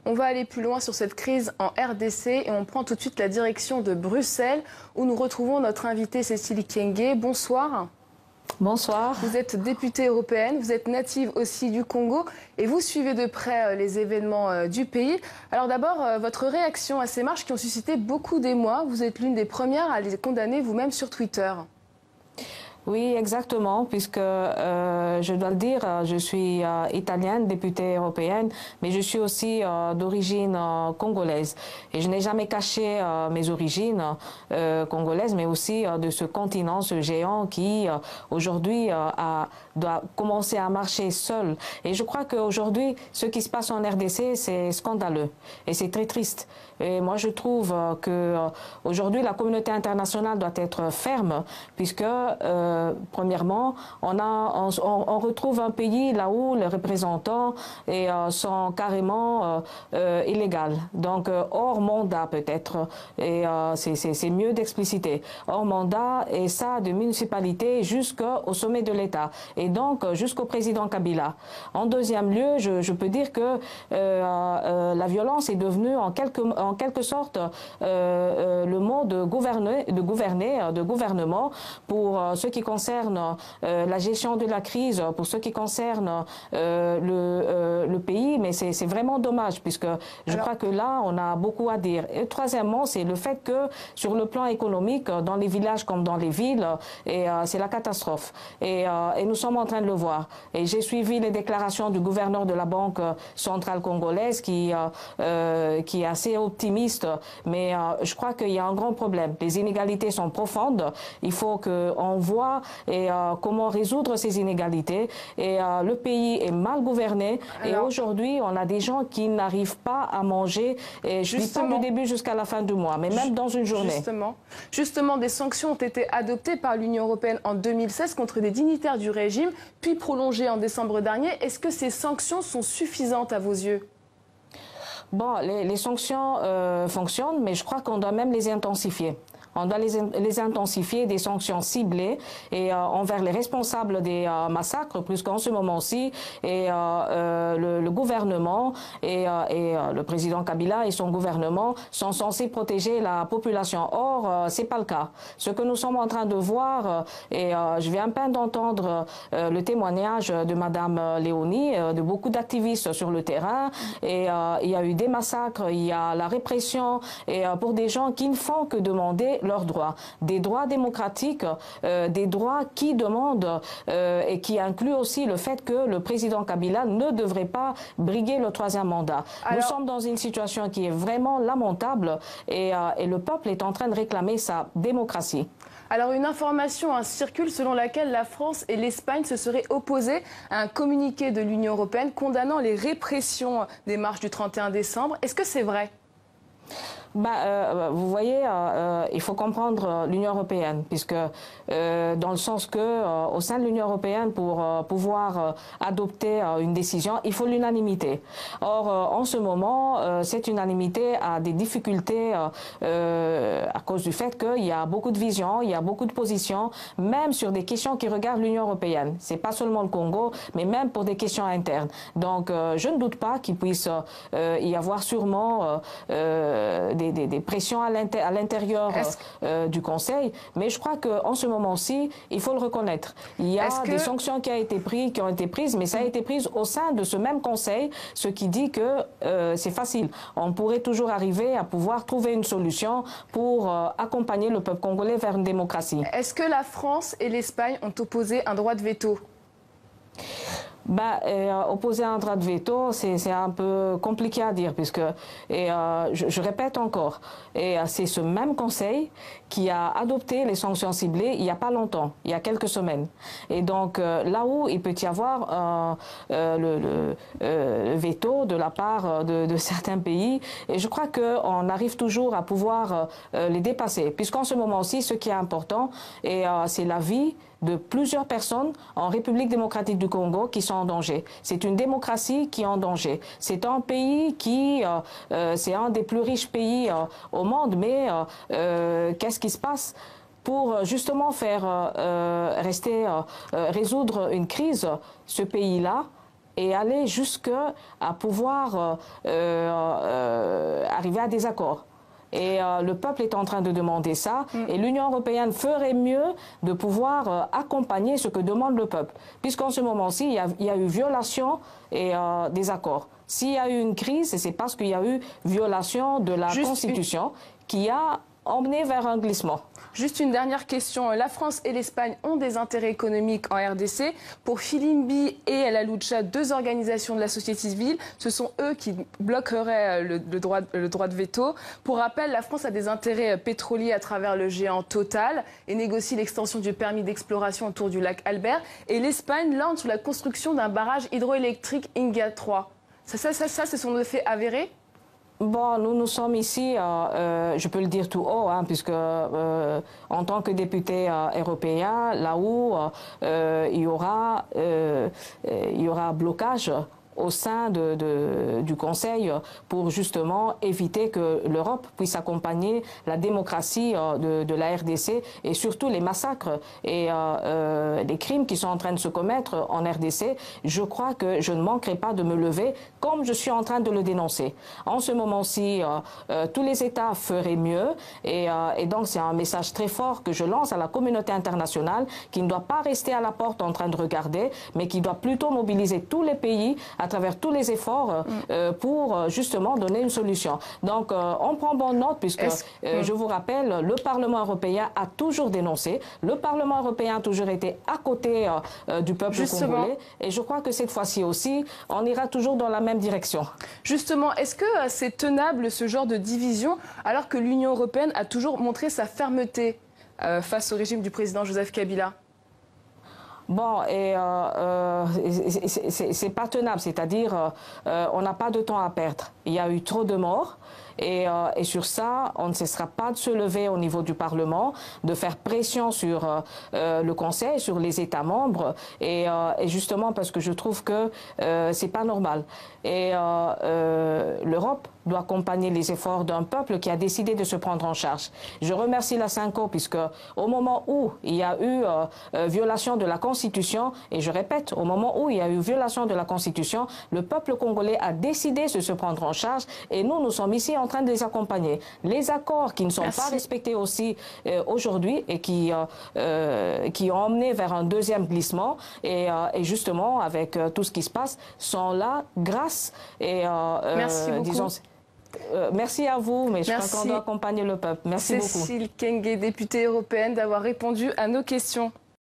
On va aller plus loin sur cette crise en RDC et on prend tout de suite la direction de Bruxelles où nous retrouvons notre invitée Cécile Kyenge. Bonsoir. Bonsoir. Vous êtes députée européenne, vous êtes native aussi du Congo et vous suivez de près les événements du pays. Alors d'abord, votre réaction à ces marches qui ont suscité beaucoup d'émoi. Vous êtes l'une des premières à les condamner vous-même sur Twitter. Oui, exactement, puisque je dois le dire, je suis italienne, députée européenne, mais je suis aussi d'origine congolaise. Et je n'ai jamais caché mes origines congolaises, mais aussi de ce continent, ce géant qui aujourd'hui doit commencer à marcher seul. Et je crois qu'aujourd'hui, ce qui se passe en RDC, c'est scandaleux et c'est très triste. Et moi, je trouve que aujourd'hui, la communauté internationale doit être ferme, puisque premièrement, on retrouve un pays là où les représentants sont carrément illégaux, donc hors mandat peut-être, et c'est mieux d'expliciter, hors mandat, et ça de municipalité jusqu'au sommet de l'État, et donc jusqu'au président Kabila. En deuxième lieu, je peux dire que la violence est devenue en quelque sorte le mot de gouvernement pour ce qui concerne la gestion de la crise, pour ce qui concerne le pays, mais c'est vraiment dommage puisque je crois que là, on a beaucoup à dire. Et troisièmement, c'est le fait que sur le plan économique, dans les villages comme dans les villes, c'est la catastrophe. Et nous sommes en train de le voir. Et j'ai suivi les déclarations du gouverneur de la Banque centrale congolaise qui est assez optimiste, mais je crois qu'il y a un grand problème. Les inégalités sont profondes. Il faut qu'on voit comment résoudre ces inégalités. Et le pays est mal gouverné. Alors, et aujourd'hui, on a des gens qui n'arrivent pas à manger. Et je dis pas du début jusqu'à la fin du mois, mais même dans une journée. Justement, des sanctions ont été adoptées par l'Union européenne en 2016 contre des dignitaires du régime, puis prolongées en décembre dernier. Est-ce que ces sanctions sont suffisantes à vos yeux ? Bon, les sanctions fonctionnent, mais je crois qu'on doit même les intensifier. On doit les intensifier, des sanctions ciblées et envers les responsables des massacres, puisqu'en ce moment-ci, le gouvernement et le président Kabila et son gouvernement sont censés protéger la population. Or, c'est pas le cas. Ce que nous sommes en train de voir, je viens à peine d'entendre le témoignage de Madame Léonie, de beaucoup d'activistes sur le terrain, et il y a eu des massacres, il y a la répression, et pour des gens qui ne font que demander leurs droits, des droits démocratiques, des droits qui demandent et qui incluent aussi le fait que le président Kabila ne devrait pas briguer le troisième mandat. Nous sommes dans une situation qui est vraiment lamentable et le peuple est en train de réclamer sa démocratie. Alors une information circule selon laquelle la France et l'Espagne se seraient opposées à un communiqué de l'Union européenne condamnant les répressions des marches du 31 décembre. Est-ce que c'est vrai ? Vous voyez, il faut comprendre l'Union européenne, puisque dans le sens que au sein de l'Union européenne, pour pouvoir adopter une décision, il faut l'unanimité. Or, en ce moment, cette unanimité a des difficultés à cause du fait qu'il y a beaucoup de visions, il y a beaucoup de positions, même sur des questions qui regardent l'Union européenne. C'est pas seulement le Congo, mais même pour des questions internes. Donc, je ne doute pas qu'il puisse y avoir sûrement des pressions à l'intérieur du Conseil, mais je crois qu'en ce moment-ci, il faut le reconnaître. Il y a des sanctions qui ont été prises, mais ça a été pris au sein de ce même Conseil, ce qui dit que c'est facile. On pourrait toujours arriver à pouvoir trouver une solution pour accompagner le peuple congolais vers une démocratie. Est-ce que la France et l'Espagne ont opposé un droit de veto ? Opposer un droit de veto, c'est un peu compliqué à dire, puisque, je répète encore, c'est ce même Conseil qui a adopté les sanctions ciblées il n'y a pas longtemps, il y a quelques semaines. Et donc, là où il peut y avoir le veto de la part de certains pays, et je crois qu'on arrive toujours à pouvoir les dépasser, puisqu'en ce moment aussi, ce qui est important, c'est la vie de plusieurs personnes en République démocratique du Congo qui sont en danger. C'est une démocratie qui est en danger. C'est un pays qui, c'est un des plus riches pays au monde, mais qu'est-ce qui se passe pour justement faire résoudre une crise, ce pays-là et aller jusqu'à pouvoir arriver à des accords. Et le peuple est en train de demander ça. Et l'Union européenne ferait mieux de pouvoir accompagner ce que demande le peuple. Puisqu'en ce moment-ci, il y a eu violation des accords. S'il y a eu une crise, c'est parce qu'il y a eu violation de la Constitution qui a emmené vers un glissement. Juste une dernière question. La France et l'Espagne ont des intérêts économiques en RDC. Pour Filimbi et La Lucha, deux organisations de la société civile, ce sont eux qui bloqueraient le droit de veto. Pour rappel, la France a des intérêts pétroliers à travers le géant Total et négocie l'extension du permis d'exploration autour du lac Albert. Et l'Espagne lance sur la construction d'un barrage hydroélectrique Inga 3. Ça, ce sont des faits avérés? Bon, nous sommes ici, je peux le dire tout haut, hein, puisque en tant que député européen, là où il y aura blocage au sein du Conseil pour justement éviter que l'Europe puisse accompagner la démocratie de la RDC et surtout les massacres et les crimes qui sont en train de se commettre en RDC. Je crois que je ne manquerai pas de me lever comme je suis en train de le dénoncer. En ce moment-ci, tous les États feraient mieux et donc c'est un message très fort que je lance à la communauté internationale qui ne doit pas rester à la porte en train de regarder, mais qui doit plutôt mobiliser tous les pays à travers tous les efforts pour justement donner une solution. Donc on prend bonne note puisque je vous rappelle, le Parlement européen a toujours dénoncé, le Parlement européen a toujours été à côté du peuple congolais et je crois que cette fois-ci aussi, on ira toujours dans la même direction. Justement, est-ce que c'est tenable ce genre de division alors que l'Union européenne a toujours montré sa fermeté face au régime du président Joseph Kabila ? Bon, et c'est pas tenable, c'est-à-dire on n'a pas de temps à perdre. Il y a eu trop de morts. Et sur ça, on ne cessera pas de se lever au niveau du Parlement, de faire pression sur le Conseil, sur les États membres, et justement parce que je trouve que c'est pas normal. Et l'Europe doit accompagner les efforts d'un peuple qui a décidé de se prendre en charge. Je remercie la Cinco puisque au moment où il y a eu violation de la Constitution, et je répète, au moment où il y a eu violation de la Constitution, le peuple congolais a décidé de se prendre en charge et nous sommes ici en train de les accompagner. Les accords qui ne sont pas respectés aussi aujourd'hui et qui ont emmené vers un deuxième glissement et justement avec tout ce qui se passe sont là grâce et merci beaucoup. Disons, merci à vous, mais je crois qu'on doit accompagner le peuple. Merci beaucoup. Cécile Kenge, députée européenne, d'avoir répondu à nos questions.